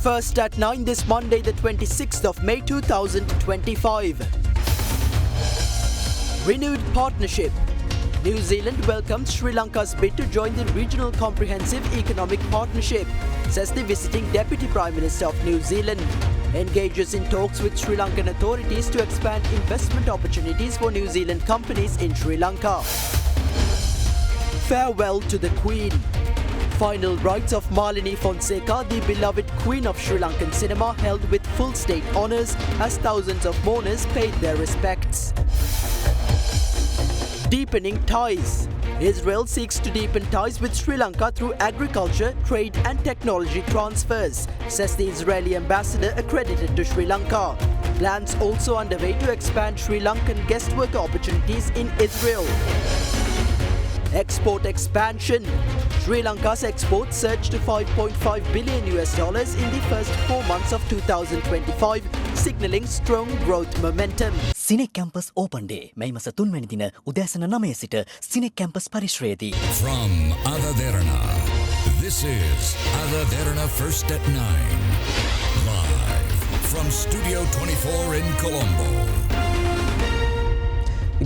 First at 9 this Monday, the 26th of May 2025. Renewed partnership. New Zealand welcomes Sri Lanka's bid to join the Regional Comprehensive Economic Partnership, says the visiting Deputy Prime Minister of New Zealand. Engages in talks with Sri Lankan authorities to expand investment opportunities for New Zealand companies in Sri Lanka. Farewell to the Queen. Final rites of Malini Fonseca, the beloved Queen of Sri Lankan cinema, held with full state honours as thousands of mourners paid their respects. Deepening ties. Israel seeks to deepen ties with Sri Lanka through agriculture, trade and technology transfers, says the Israeli ambassador accredited to Sri Lanka. Plans also underway to expand Sri Lankan guest worker opportunities in Israel. Export expansion. Sri Lanka's exports surged to $5.5 billion in the first 4 months of 2025, signalling strong growth momentum. Cinec Campus Open Day, May masa 3 වැනි දින උදෑසන 9 සිට Cinec Campus පරිශ්‍රයේදී. From Derana, this is Derana First at 9. Live from Studio 24 in Colombo.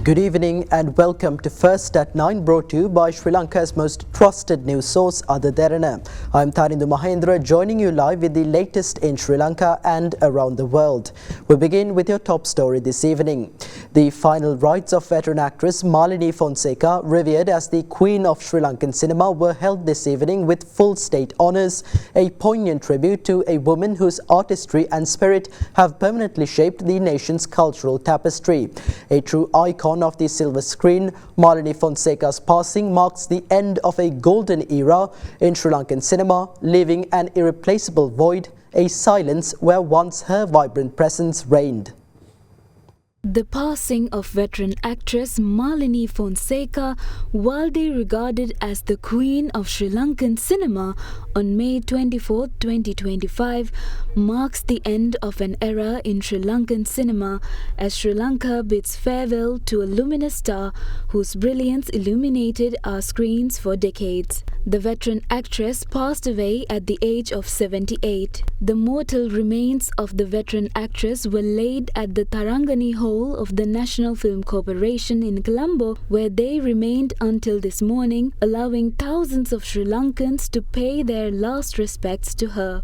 Good evening and welcome to First at 9, brought to you by Sri Lanka's most trusted news source, Derana. I'm Tharindu Mahendra, joining you live with the latest in Sri Lanka and around the world. We begin with your top story this evening. The final rites of veteran actress Malini Fonseca, revered as the Queen of Sri Lankan cinema, were held this evening with full state honours, a poignant tribute to a woman whose artistry and spirit have permanently shaped the nation's cultural tapestry. A true icon of the silver screen, Malini Fonseca's passing marks the end of a golden era in Sri Lankan cinema, leaving an irreplaceable void, a silence where once her vibrant presence reigned. The passing of veteran actress Malini Fonseca, widely regarded as the Queen of Sri Lankan cinema, on May 24, 2025, marks the end of an era in Sri Lankan cinema as Sri Lanka bids farewell to a luminous star whose brilliance illuminated our screens for decades. The veteran actress passed away at the age of 78. The mortal remains of the veteran actress were laid at the Tarangani Hall of the National Film Corporation in Colombo, where they remained until this morning, allowing thousands of Sri Lankans to pay their last respects to her.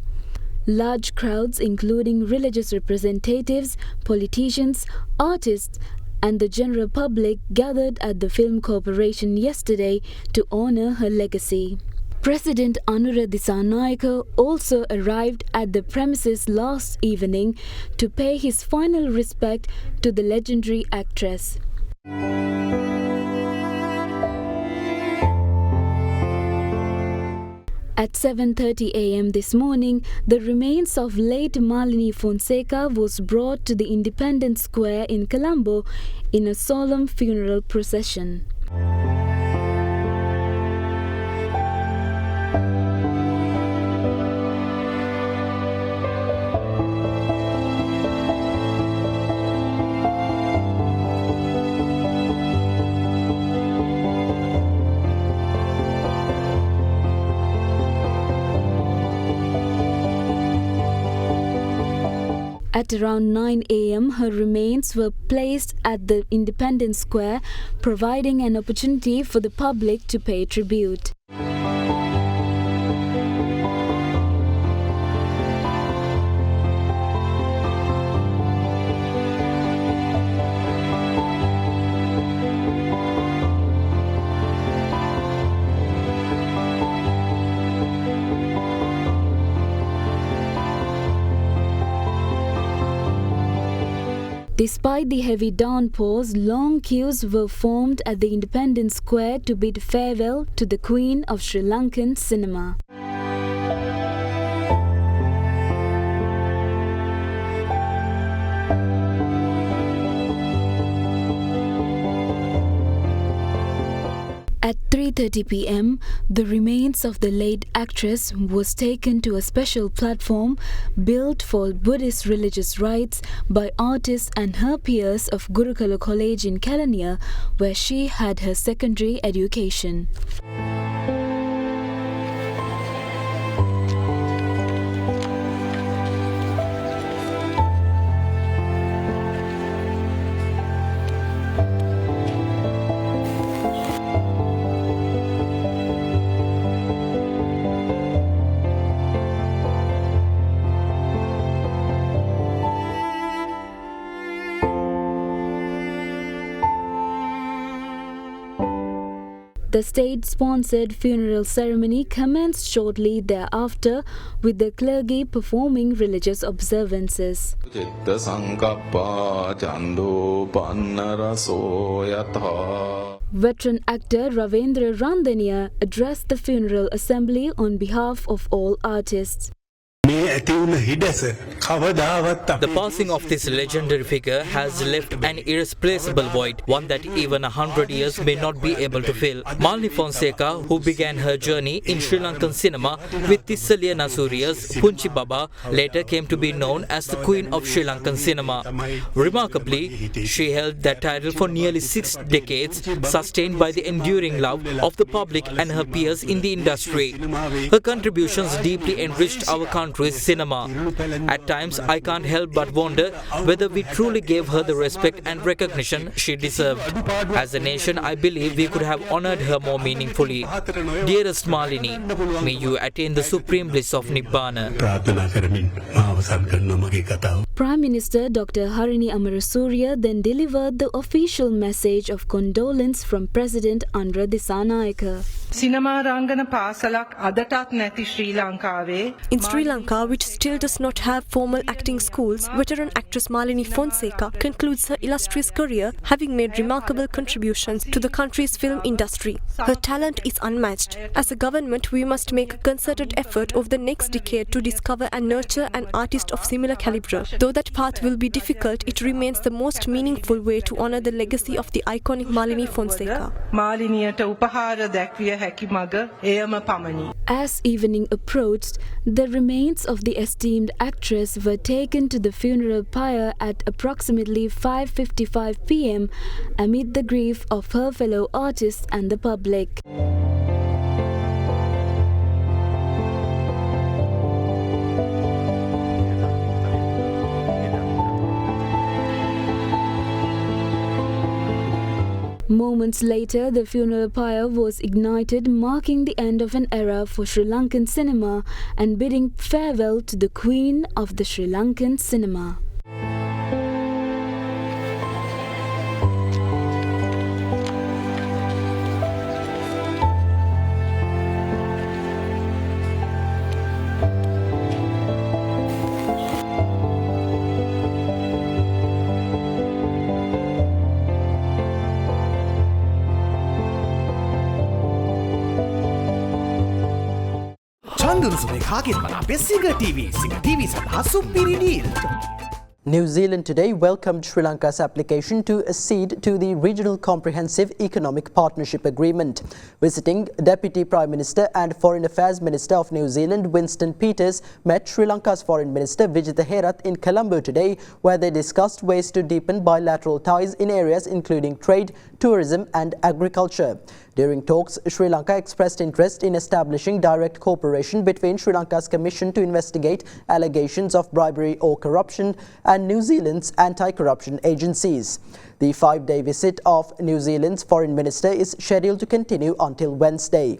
Large crowds, including religious representatives, politicians, artists, and the general public, gathered at the Film Corporation yesterday to honour her legacy. President Anura Dissanayake also arrived at the premises last evening to pay his final respect to the legendary actress. At 7:30 a.m. this morning, the remains of late Malini Fonseca was brought to the Independence Square in Colombo in a solemn funeral procession. At around 9 a.m., her remains were placed at the Independence Square, providing an opportunity for the public to pay tribute. Despite the heavy downpours, long queues were formed at the Independence Square to bid farewell to the Queen of Sri Lankan cinema. At 3:30 p.m., the remains of the late actress was taken to a special platform built for Buddhist religious rites by artists and her peers of Gurukula College in Kelaniya, where she had her secondary education. The state-sponsored funeral ceremony commenced shortly thereafter, with the clergy performing religious observances. Veteran actor Ravendra Randhaniya addressed the funeral assembly on behalf of all artists. The passing of this legendary figure has left an irreplaceable void, one that even 100 years may not be able to fill. Malini Fonseca, who began her journey in Sri Lankan cinema with Tissaliya Nasuriya's Punchi Baba, later came to be known as the Queen of Sri Lankan cinema. Remarkably, she held that title for nearly 6 decades, sustained by the enduring love of the public and her peers in the industry. Her contributions deeply enriched our country's cinema. At times, I can't help but wonder whether we truly gave her the respect and recognition she deserved. As a nation, I believe we could have honoured her more meaningfully. Dearest Malini, may you attain the supreme bliss of Nibbana. Prime Minister Dr. Harini Amarasuriya then delivered the official message of condolence from President Andra Disanayaka. In Sri Lanka, which still does not have formal acting schools, veteran actress Malini Fonseca concludes her illustrious career, having made remarkable contributions to the country's film industry. Her talent is unmatched. As a government, we must make a concerted effort over the next decade to discover and nurture an artist of similar calibre. Though that path will be difficult, it remains the most meaningful way to honour the legacy of the iconic Malini Fonseca. As evening approached, the remains of the esteemed actress were taken to the funeral pyre at approximately 5:55 p.m. amid the grief of her fellow artists and the public. Moments later, the funeral pyre was ignited, marking the end of an era for Sri Lankan cinema and bidding farewell to the Queen of the Sri Lankan cinema. New Zealand today welcomed Sri Lanka's application to accede to the Regional Comprehensive Economic Partnership Agreement. Visiting Deputy Prime Minister and Foreign Affairs Minister of New Zealand Winston Peters met Sri Lanka's Foreign Minister Vijitha Herath in Colombo today, where they discussed ways to deepen bilateral ties in areas including trade, tourism and agriculture. During talks, Sri Lanka expressed interest in establishing direct cooperation between Sri Lanka's Commission to investigate allegations of bribery or corruption and New Zealand's anti-corruption agencies. The 5-day visit of New Zealand's Foreign Minister is scheduled to continue until Wednesday.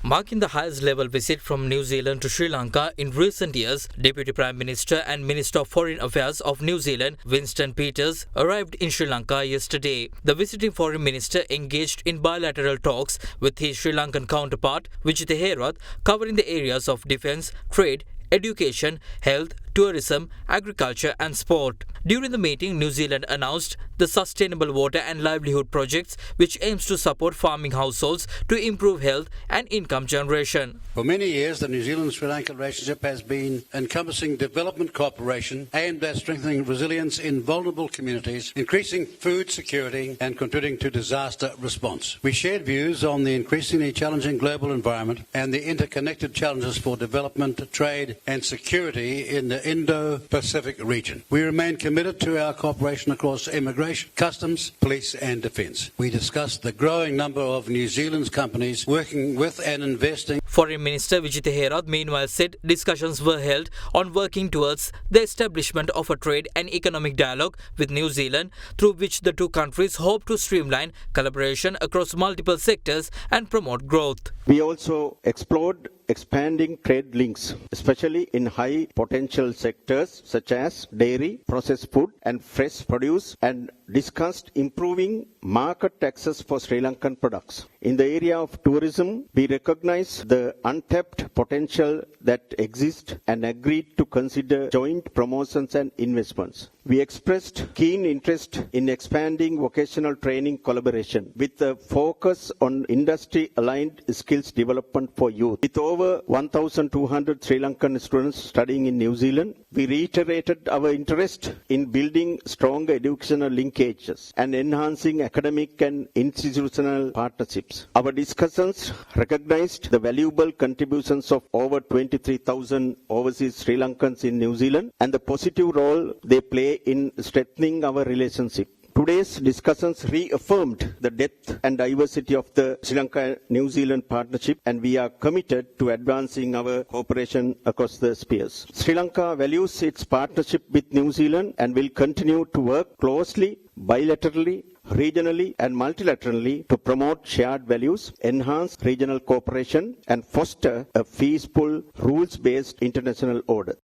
Marking the highest level visit from New Zealand to Sri Lanka in recent years, Deputy Prime Minister and Minister of Foreign Affairs of New Zealand, Winston Peters, arrived in Sri Lanka yesterday. The visiting Foreign Minister engaged in bilateral talks with his Sri Lankan counterpart, Vijitha Herath, covering the areas of defence, trade, education, health, tourism, agriculture and sport. During the meeting, New Zealand announced the Sustainable Water and Livelihood Projects, which aims to support farming households to improve health and income generation. For many years, the New Zealand-Sri Lanka relationship has been encompassing development cooperation aimed at strengthening resilience in vulnerable communities, increasing food security and contributing to disaster response. We shared views on the increasingly challenging global environment and the interconnected challenges for development, trade and security in the Indo-Pacific region. We remain committed to our cooperation across immigration, customs, police and defence. We discussed the growing number of New Zealand's companies working with and investing. Foreign Minister Vijitha Herath meanwhile said discussions were held on working towards the establishment of a trade and economic dialogue with New Zealand, through which the two countries hope to streamline collaboration across multiple sectors and promote growth. We also explored expanding trade links, especially in high potential sectors such as dairy, processed food and fresh produce, and discussed improving market access for Sri Lankan products. In the area of tourism, we recognize the untapped potential that exists and agreed to consider joint promotions and investments. We expressed keen interest in expanding vocational training collaboration with a focus on industry-aligned skills development for youth. With over 1,200 Sri Lankan students studying in New Zealand, we reiterated our interest in building stronger educational linkages and enhancing academic and institutional partnerships. Our discussions recognized the valuable contributions of over 23,000 overseas Sri Lankans in New Zealand and the positive role they play in strengthening our relationship. Today's discussions reaffirmed the depth and diversity of the Sri Lanka-New Zealand partnership, and we are committed to advancing our cooperation across the spheres. Sri Lanka values its partnership with New Zealand and will continue to work closely, bilaterally, regionally and multilaterally to promote shared values, enhance regional cooperation and foster a peaceful, rules-based international order.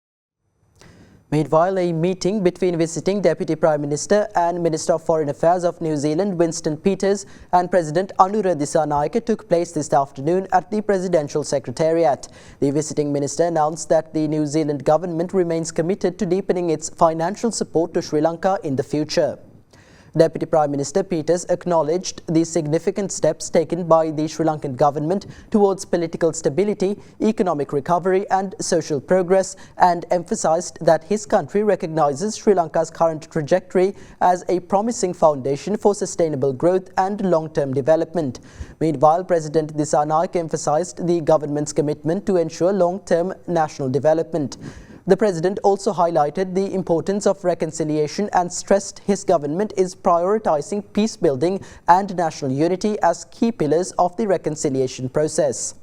Meanwhile, a meeting between visiting Deputy Prime Minister and Minister of Foreign Affairs of New Zealand, Winston Peters, and President Anura Dissanayake took place this afternoon at the Presidential Secretariat. The visiting minister announced that the New Zealand government remains committed to deepening its financial support to Sri Lanka in the future. Deputy Prime Minister Peters acknowledged the significant steps taken by the Sri Lankan government towards political stability, economic recovery and social progress, and emphasised that his country recognises Sri Lanka's current trajectory as a promising foundation for sustainable growth and long-term development. Meanwhile, President Dissanayake emphasised the government's commitment to ensure long-term national development. The President also highlighted the importance of reconciliation and stressed his government is prioritising peace building and national unity as key pillars of the reconciliation process.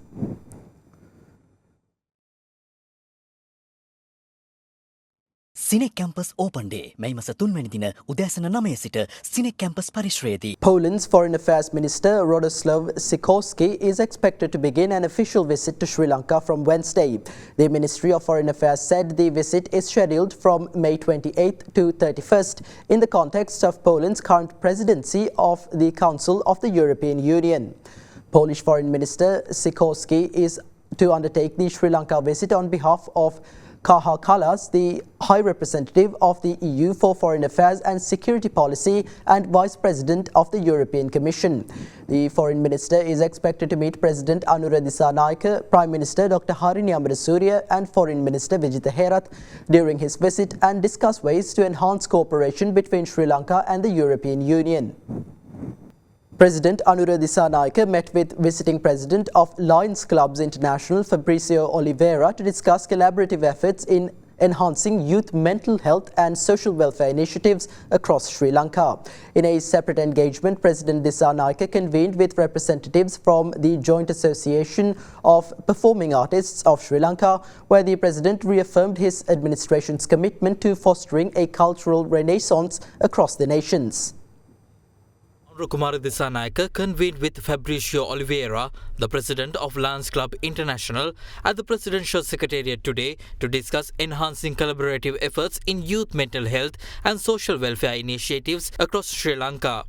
සිනෙක් campus open day මැයි මස 3 වැනි දින උදෑසන 9 සිට සිනෙක් campus පරිශ්‍රයේදී. Poland's Foreign Affairs Minister Radoslaw Sikorski is expected to begin an official visit to Sri Lanka from Wednesday. The Ministry of Foreign Affairs said the visit is scheduled from May 28th to 31st in the context of Poland's current presidency of the Council of the European Union. Polish Foreign Minister Sikorski is to undertake the Sri Lanka visit on behalf of Kaja Kallas, the High Representative of the EU for Foreign Affairs and Security Policy and Vice President of the European Commission. The Foreign Minister is expected to meet President Anura Dissanayake, Prime Minister Dr. Harini Amarasuriya and Foreign Minister Vijitha Herath during his visit and discuss ways to enhance cooperation between Sri Lanka and the European Union. President Anura Dissanayake met with visiting President of Lions Clubs International Fabricio Oliveira to discuss collaborative efforts in enhancing youth mental health and social welfare initiatives across Sri Lanka. In a separate engagement, President Dissanayake convened with representatives from the Joint Association of Performing Artists of Sri Lanka, where the President reaffirmed his administration's commitment to fostering a cultural renaissance across the nations. Kumara Dissanayake convened with Fabricio Oliveira, the president of Lions Club International, at the Presidential Secretariat today to discuss enhancing collaborative efforts in youth mental health and social welfare initiatives across Sri Lanka.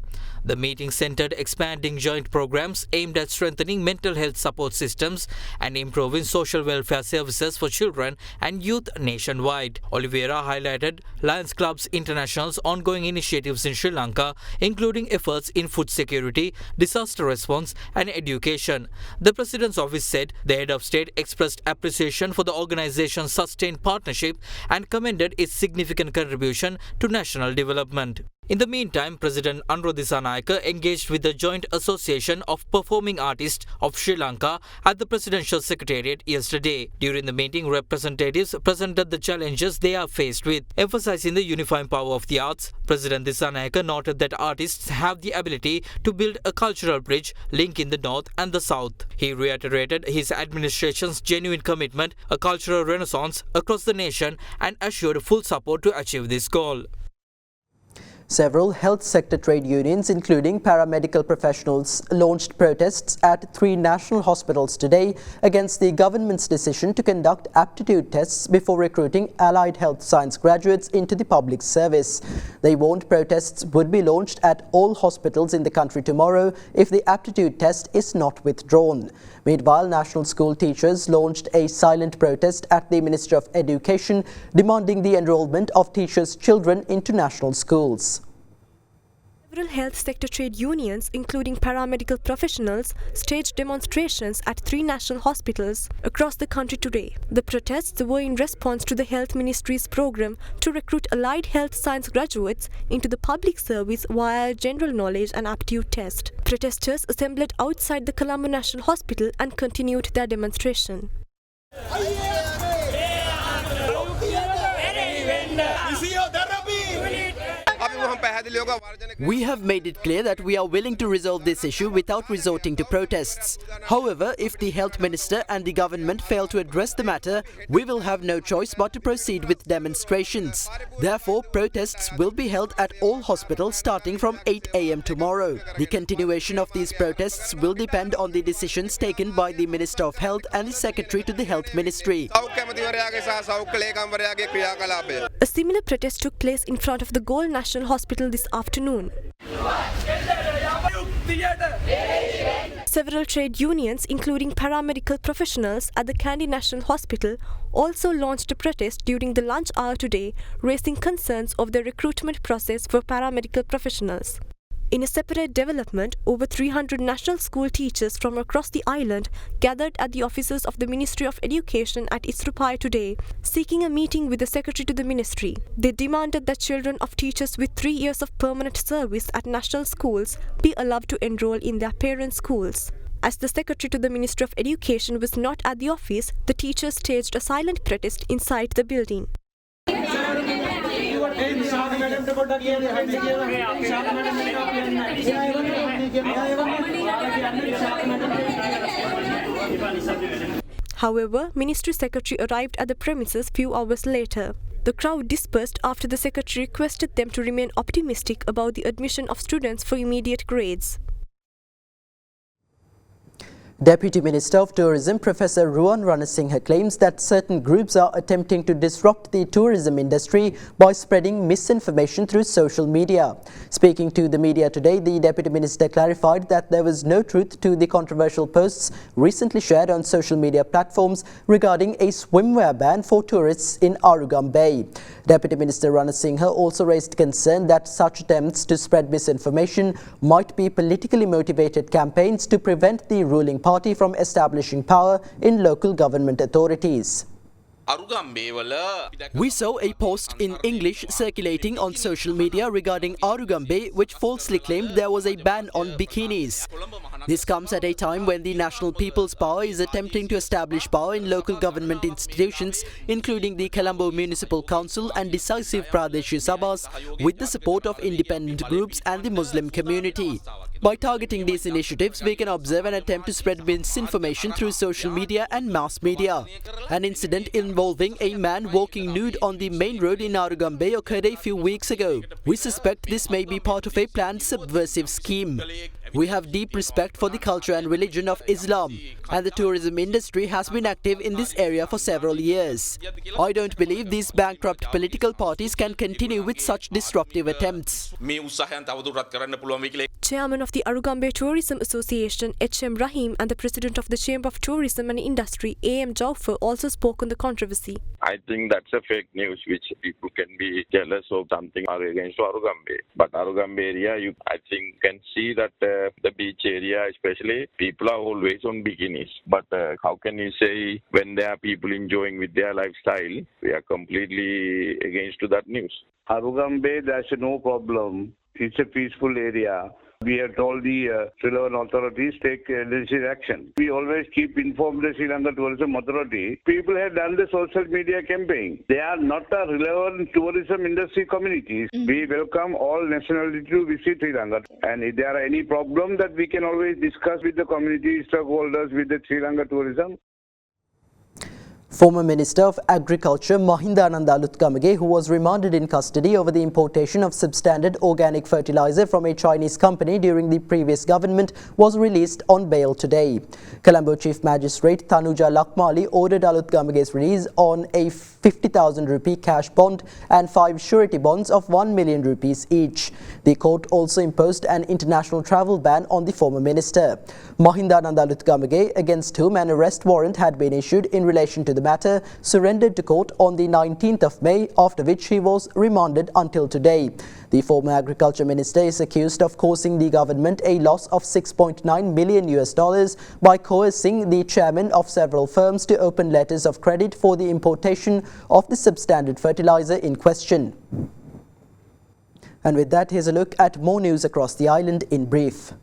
The meeting centred expanding joint programs aimed at strengthening mental health support systems and improving social welfare services for children and youth nationwide. Oliveira highlighted Lions Clubs International's ongoing initiatives in Sri Lanka, including efforts in food security, disaster response and education. The President's office said the head of state expressed appreciation for the organization's sustained partnership and commended its significant contribution to national development. In the meantime, President Anro Dissanayake engaged with the Joint Association of Performing Artists of Sri Lanka at the Presidential Secretariat yesterday. During the meeting, representatives presented the challenges they are faced with. Emphasizing the unifying power of the arts, President Dissanayake noted that artists have the ability to build a cultural bridge linking the North and the South. He reiterated his administration's genuine commitment, a cultural renaissance across the nation, and assured full support to achieve this goal. Several health sector trade unions, including paramedical professionals, launched protests at 3 national hospitals today against the government's decision to conduct aptitude tests before recruiting allied health science graduates into the public service. They warned protests would be launched at all hospitals in the country tomorrow if the aptitude test is not withdrawn. Meanwhile, national school teachers launched a silent protest at the Ministry of Education, demanding the enrollment of teachers' children into national schools. Several health sector trade unions, including paramedical professionals, staged demonstrations at 3 national hospitals across the country today. The protests were in response to the Health Ministry's program to recruit allied health science graduates into the public service via a general knowledge and aptitude test. Protesters assembled outside the Colombo National Hospital and continued their demonstration. We have made it clear that we are willing to resolve this issue without resorting to protests. However, if the health minister and the government fail to address the matter, we will have no choice but to proceed with demonstrations. Therefore, protests will be held at all hospitals starting from 8 a.m. tomorrow. The continuation of these protests will depend on the decisions taken by the Minister of Health and the Secretary to the Health Ministry. A similar protest took place in front of the Gold National Hospital this afternoon. Several trade unions, including paramedical professionals at the Kandy National Hospital, also launched a protest during the lunch hour today, raising concerns of the recruitment process for paramedical professionals. In a separate development, over 300 national school teachers from across the island gathered at the offices of the Ministry of Education at Isrupai today, seeking a meeting with the Secretary to the Ministry. They demanded that children of teachers with 3 years of permanent service at national schools be allowed to enroll in their parent schools. As the Secretary to the Ministry of Education was not at the office, the teachers staged a silent protest inside the building. However, Ministry Secretary arrived at the premises few hours later. The crowd dispersed after the Secretary requested them to remain optimistic about the admission of students for immediate grades. Deputy Minister of Tourism Professor Ruwan Ranasinghe claims that certain groups are attempting to disrupt the tourism industry by spreading misinformation through social media. Speaking to the media today, the Deputy Minister clarified that there was no truth to the controversial posts recently shared on social media platforms regarding a swimwear ban for tourists in Arugam Bay. Deputy Minister Ranasinghe also raised concern that such attempts to spread misinformation might be politically motivated campaigns to prevent the ruling party from establishing power in local government authorities. We saw a post in English circulating on social media regarding Arugambe which falsely claimed there was a ban on bikinis. This comes at a time when the National People's Power is attempting to establish power in local government institutions, including the Colombo Municipal Council and decisive Pradesh Sabhas, with the support of independent groups and the Muslim community. By targeting these initiatives, we can observe an attempt to spread misinformation through social media and mass media. An incident involving a man walking nude on the main road in Arugambe occurred a few weeks ago. We suspect this may be part of a planned subversive scheme. We have deep respect for the culture and religion of Islam, and the tourism industry has been active in this area for several years. I don't believe these bankrupt political parties can continue with such disruptive attempts. Chairman of the Arugambe Tourism Association, H.M. Rahim, and the President of the Chamber of Tourism and Industry, A.M. Jaufer, also spoke on the controversy. I think that's a fake news which people can be jealous of something against Arugambe. But Arugambe area, I think can see that the beach area especially, people are always on bikinis. But how can you say when there are people enjoying with their lifestyle, we are completely against to that news? Arugambe, there's no problem. It's a peaceful area. We have told the relevant authorities take decisive action. We always keep informed the Sri Lanka Tourism Authority. People have done the social media campaign. They are not a relevant tourism industry communities. We welcome all nationalities to visit Sri Lanka. And if there are any problem that we can always discuss with the community stakeholders with the Sri Lanka Tourism. Former Minister of Agriculture Mahindananda Alutgamage, who was remanded in custody over the importation of substandard organic fertilizer from a Chinese company during the previous government, was released on bail today. Colombo Chief Magistrate Tanuja Lakmali ordered Alutgamage's release on a 50,000 rupee cash bond and 5 surety bonds of 1 million rupees each. The court also imposed an international travel ban on the former minister. Mahindananda Alutgamage, against whom an arrest warrant had been issued in relation to the matter, surrendered to court on the 19th of May, after which he was remanded until today. The former agriculture minister is accused of causing the government a loss of $6.9 million by coercing the chairman of several firms to open letters of credit for the importation of the substandard fertilizer in question. And with that, here's a look at more news across the island in brief.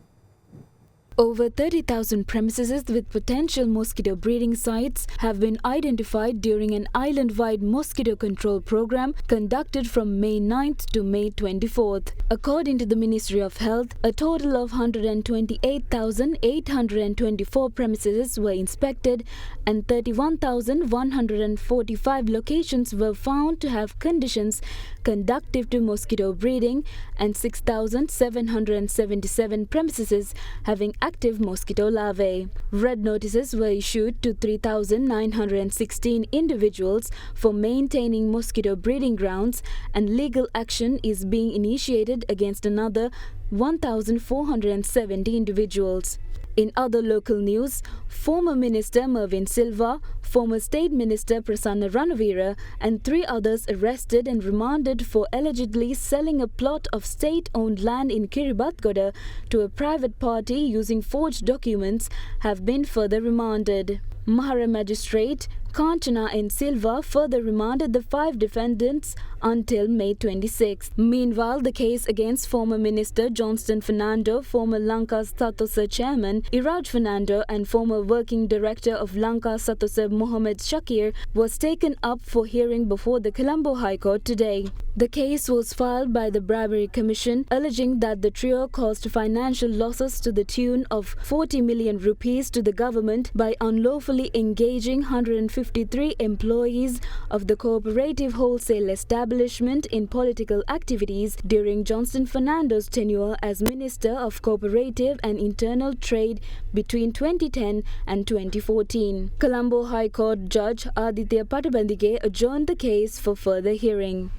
Over 30,000 premises with potential mosquito breeding sites have been identified during an island-wide mosquito control program conducted from May 9th to May 24th. According to the Ministry of Health, a total of 128,824 premises were inspected and 31,145 locations were found to have conditions conducive to mosquito breeding, and 6,777 premises having active mosquito larvae. Red notices were issued to 3,916 individuals for maintaining mosquito breeding grounds, and legal action is being initiated against another 1,470 individuals. In other local news, former Minister Mervyn Silva, former State Minister Prasanna Ranavira and 3 others arrested and remanded for allegedly selling a plot of state-owned land in Kiribathgoda to a private party using forged documents have been further remanded. Mahara Magistrate Kanchana N. Silva further remanded the 5 defendants until May 26. Meanwhile, the case against former Minister Johnston Fernando, former Lanka Satosa Chairman Iraj Fernando and former Working Director of Lanka Satosa Mohammed Shakir was taken up for hearing before the Colombo High Court today. The case was filed by the Bribery Commission, alleging that the trio caused financial losses to the tune of 40 million rupees to the government by unlawfully engaging 153 employees of the cooperative wholesale establishment in political activities during Johnston Fernando's tenure as Minister of Cooperative and Internal Trade between 2010 and 2014. Colombo High Court Judge Aditya Patabandige adjourned the case for further hearing.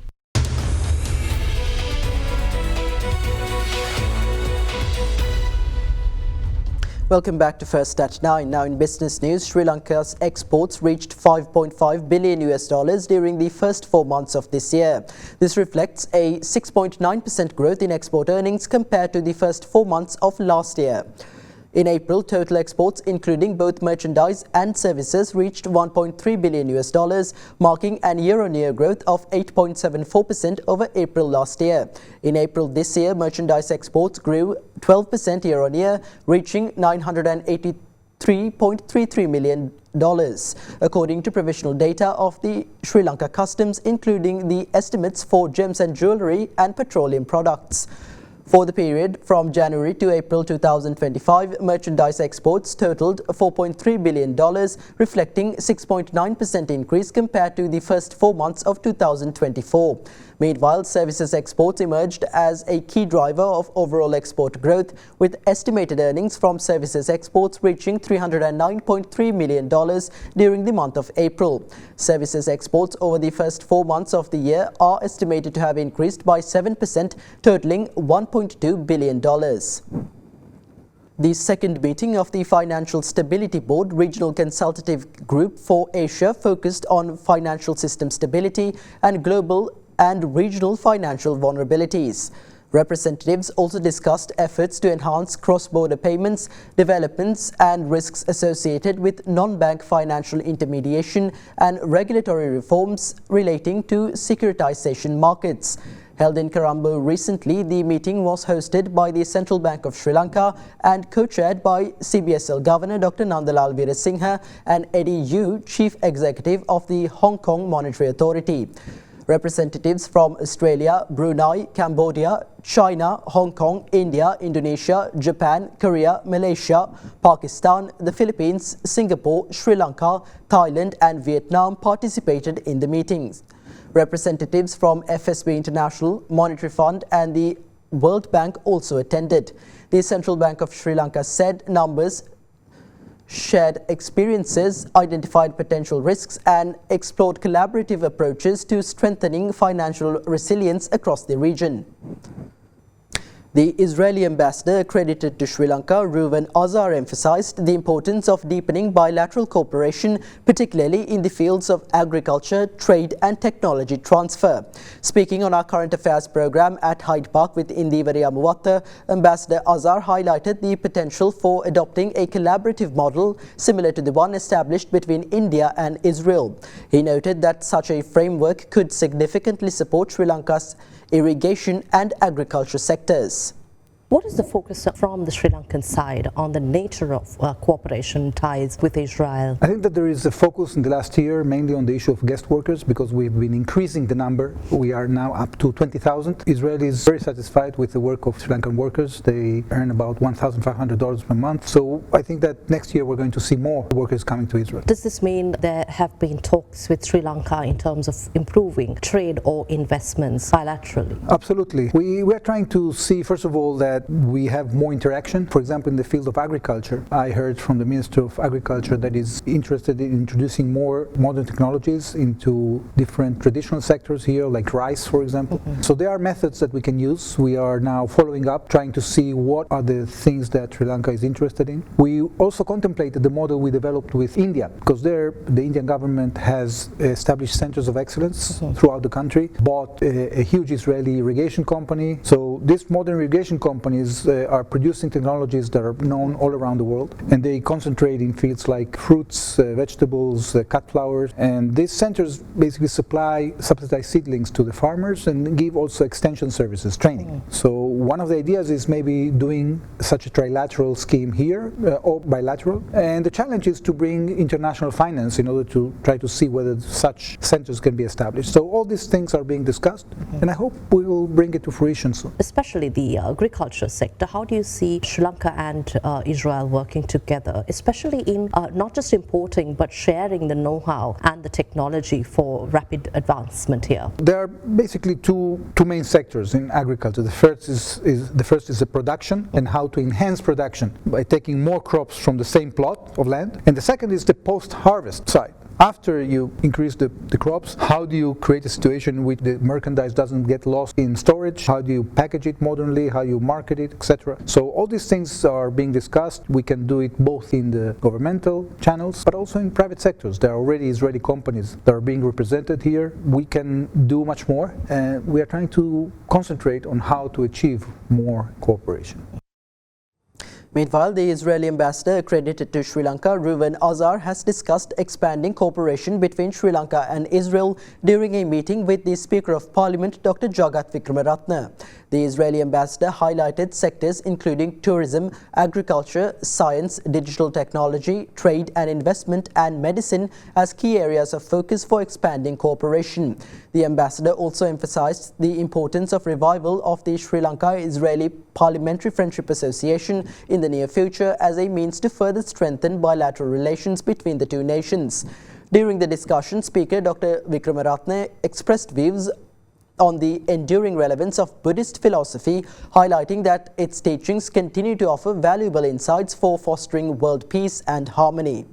Welcome back to First at 9. Now in business news, Sri Lanka's exports reached $5.5 billion during the first 4 months of this year. This reflects a 6.9% growth in export earnings compared to the first 4 months of last year. In April, total exports, including both merchandise and services, reached $1.3 billion, marking an year-on-year growth of 8.74% over April last year. In April this year, merchandise exports grew 12% year-on-year, reaching $983.33 million, according to provisional data of the Sri Lanka Customs, including the estimates for gems and jewellery and petroleum products. For the period from January to April 2025, merchandise exports totaled $4.3 billion, reflecting 6.9% increase compared to the first 4 months of 2024. Meanwhile, services exports emerged as a key driver of overall export growth, with estimated earnings from services exports reaching $309.3 million during the month of April. Services exports over the first 4 months of the year are estimated to have increased by 7%, totaling $1.2 billion. The second meeting of the Financial Stability Board Regional Consultative Group for Asia focused on financial system stability and global and regional financial vulnerabilities. Representatives also discussed efforts to enhance cross-border payments, developments and risks associated with non-bank financial intermediation and regulatory reforms relating to securitization markets. Held in Colombo recently, the meeting was hosted by the Central Bank of Sri Lanka and co-chaired by CBSL Governor Dr. Nandalal Weerasinghe and Eddie Yu, Chief Executive of the Hong Kong Monetary Authority. Representatives from Australia, Brunei, Cambodia, China, Hong Kong, India, Indonesia, Japan, Korea, Malaysia, Pakistan, the Philippines, Singapore, Sri Lanka, Thailand and Vietnam participated in the meetings. Representatives from FSB International, Monetary Fund and the World Bank also attended. The Central Bank of Sri Lanka said numbers shared experiences, identified potential risks and explored collaborative approaches to strengthening financial resilience across the region. The Israeli ambassador accredited to Sri Lanka, Reuven Azar, emphasized the importance of deepening bilateral cooperation, particularly in the fields of agriculture, trade and technology transfer. Speaking on our current affairs program at Hyde Park with Indivari Amuwatta, Ambassador Azar highlighted the potential for adopting a collaborative model similar to the one established between India and Israel. He noted that such a framework could significantly support Sri Lanka's irrigation and agriculture sectors. What is the focus from the Sri Lankan side on the nature of cooperation ties with Israel? I think that there is a focus in the last year mainly on the issue of guest workers because we've been increasing the number. We are now up to 20,000. Israel is very satisfied with the work of Sri Lankan workers. They earn about $1,500 per month. So I think that next year we're going to see more workers coming to Israel. Does this mean there have been talks with Sri Lanka in terms of improving trade or investments bilaterally? Absolutely. We are trying to see, first of all, that we have more interaction. For example, in the field of agriculture, I heard from the Minister of Agriculture that is interested in introducing more modern technologies into different traditional sectors here, like rice, for example. So there are methods that we can use. We are now following up, trying to see what are the things that Sri Lanka is interested in. We also contemplated the model we developed with India, because there the Indian government has established centers of excellence throughout the country, bought a huge Israeli irrigation company. So this modern irrigation companies are producing technologies that are known all around the world, and they concentrate in fields like fruits, vegetables, cut flowers, and these centers basically supply subsidized seedlings to the farmers and give also extension services, training. So one of the ideas is maybe doing such a trilateral scheme here or bilateral, and the challenge is to bring international finance in order to try to see whether such centers can be established. So all these things are being discussed, and I hope we will bring it to fruition soon. Especially the agriculture sector, how do you see Sri Lanka and Israel working together, especially in not just importing but sharing the know-how and the technology for rapid advancement here? There are basically two main sectors in agriculture. The first is the production and how to enhance production by taking more crops from the same plot of land, and the second is the post-harvest side. After you increase the crops, how do you create a situation in which the merchandise doesn't get lost in storage? How do you package it modernly? How you market it, etc. So all these things are being discussed. We can do it both in the governmental channels, but also in private sectors. There are already Israeli companies that are being represented here. We can do much more, and we are trying to concentrate on how to achieve more cooperation. Meanwhile, the Israeli ambassador accredited to Sri Lanka, Reuven Azar, has discussed expanding cooperation between Sri Lanka and Israel during a meeting with the Speaker of Parliament, Dr. Jagat Vikramaratne. The Israeli ambassador highlighted sectors including tourism, agriculture, science, digital technology, trade and investment and medicine as key areas of focus for expanding cooperation. The ambassador also emphasized the importance of revival of the Sri Lanka-Israeli Parliamentary Friendship Association in the near future as a means to further strengthen bilateral relations between the two nations. During the discussion, Speaker Dr. Vikramaratne expressed views on the enduring relevance of Buddhist philosophy, highlighting that its teachings continue to offer valuable insights for fostering world peace and harmony.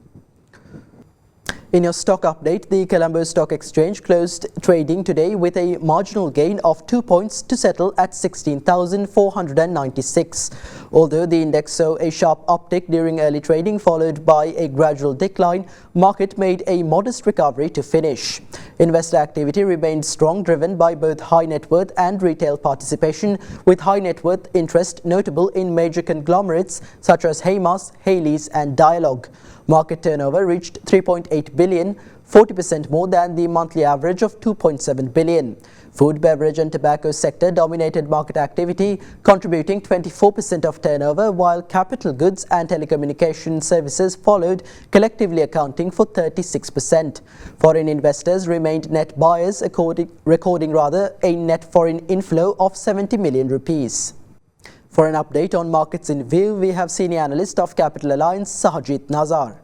In your stock update, the Colombo Stock Exchange closed trading today with a marginal gain of 2 points to settle at 16,496. Although the index saw a sharp uptick during early trading followed by a gradual decline, market made a modest recovery to finish. Investor activity remained strong, driven by both high net worth and retail participation, with high net worth interest notable in major conglomerates such as Haymas, Hayleys and Dialog. Market turnover reached 3.8 billion, 40% more than the monthly average of 2.7 billion. Food, beverage and tobacco sector dominated market activity, contributing 24% of turnover, while capital goods and telecommunication services followed, collectively accounting for 36%. Foreign investors remained net buyers, recording a net foreign inflow of 70 million rupees. For an update on markets in view, we have senior analyst of Capital Alliance, Sahajit Nazar.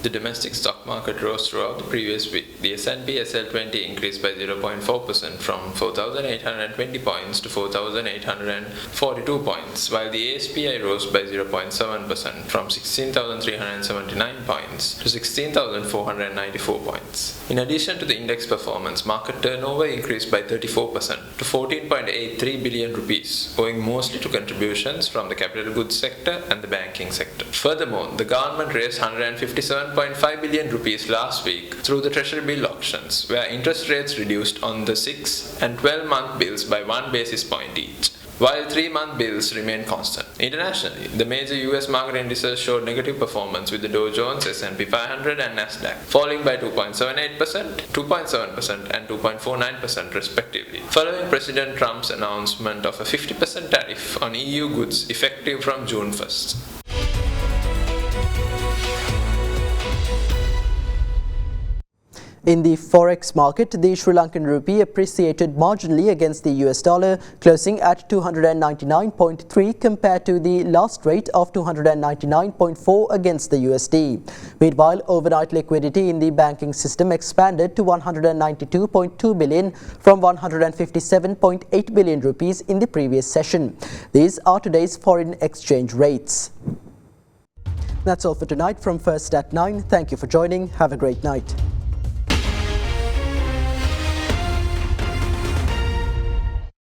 The domestic stock market rose throughout the previous week. The S&P SL20 increased by 0.4% from 4,820 points to 4,842 points, while the ASPI rose by 0.7% from 16,379 points to 16,494 points. In addition to the index performance, market turnover increased by 34% to 14.83 billion rupees, owing mostly to contributions from the capital goods sector and the banking sector. Furthermore, the government raised 157.5 billion rupees last week through the treasury bill auctions, where interest rates reduced on the 6 and 12-month bills by 1 basis point each, while 3-month bills remain constant. Internationally, the major US market indices showed negative performance, with the Dow Jones, S&P 500 and Nasdaq falling by 2.78%, 2.7% and 2.49% respectively, following President Trump's announcement of a 50% tariff on EU goods effective from June 1st. In the forex market, the Sri Lankan rupee appreciated marginally against the US dollar, closing at 299.3 compared to the last rate of 299.4 against the USD. Meanwhile, overnight liquidity in the banking system expanded to 192.2 billion from 157.8 billion rupees in the previous session. These are today's foreign exchange rates. That's all for tonight from First at 9. Thank you for joining. Have a great night.